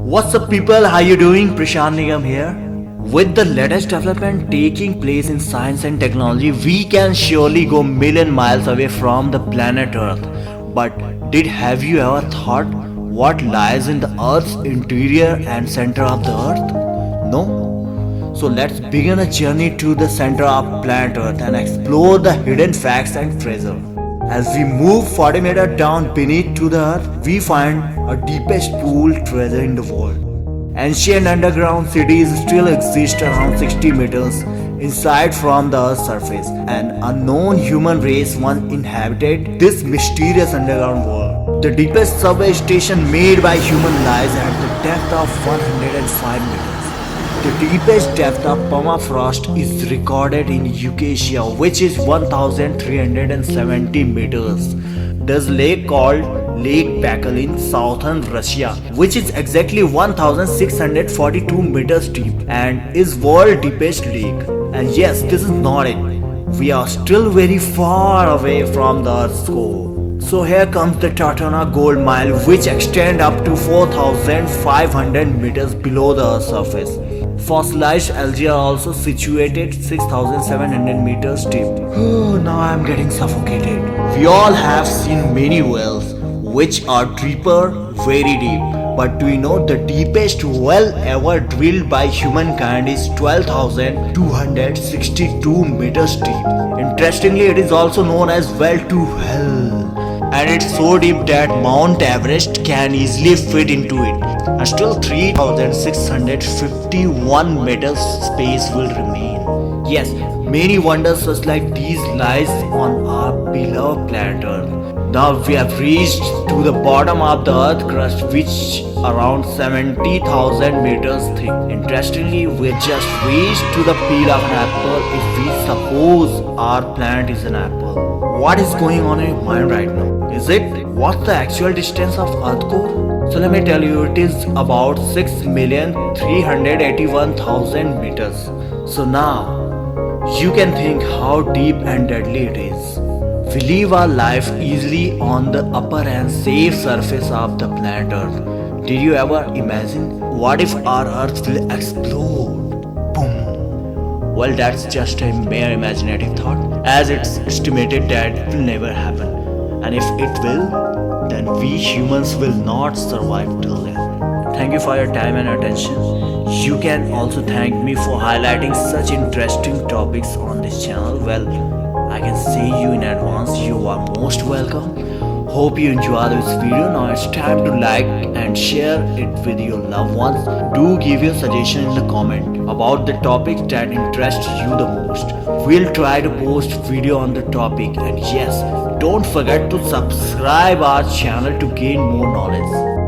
What's up people, how you doing? Prashant Nigam here. With the latest development taking place in science and technology, we can surely go million miles away from the planet Earth. But have you ever thought what lies in the Earth's interior and center of the Earth? No? So let's begin a journey to the center of planet Earth and explore the hidden facts and treasure. As we move 40 meters down beneath to the earth, we find a deepest pool treasure in the world. Ancient underground cities still exist around 60 meters inside from the earth's surface. An unknown human race once inhabited this mysterious underground world. The deepest subway station made by human lies at the depth of 105 meters. The deepest depth of permafrost is recorded in Eucasia, which is 1370 meters. There's a lake called Lake Baikal in southern Russia, which is exactly 1642 meters deep and is world's deepest lake. And yes, this is not it. We are still very far away from the Earth's core. So here comes the Tahtona Gold Mile, which extends up to 4500 meters below the Earth's surface. Fossilized algae are also situated 6700 meters deep. Now I am getting suffocated. We all have seen many wells which are deeper, very deep. But do you know the deepest well ever drilled by humankind is 12,262 meters deep. Interestingly, it is also known as well to hell. And it's so deep that Mount Everest can easily fit into it. And still 3,651 meters space will remain. Yes, many wonders such like these lies on our beloved planet Earth. Now we have reached to the bottom of the earth crust, which around 70,000 meters thick. Interestingly, we just reached to the peel of an apple if we suppose our planet is an apple. What is going on in your mind right now? Is it what's the actual distance of Earth core? So let me tell you, it is about 6,381,000 meters. So now you can think how deep and deadly it is. We live our life easily on the upper and safe surface of the planet Earth. Did you ever imagine what if our Earth will explode? Boom. Well, that's just a mere imaginative thought, as it's estimated that it will never happen. And if it will, then we humans will not survive till then. Thank you for your time and attention. You can also thank me for highlighting such interesting topics on this channel. Well, I can say you in advance, you are most welcome. Hope you enjoy this video. Now it's time to like and share it with your loved ones. Do give your suggestion in the comment about the topic that interests you the most. We'll try to post video on the topic, and yes, don't forget to subscribe our channel to gain more knowledge.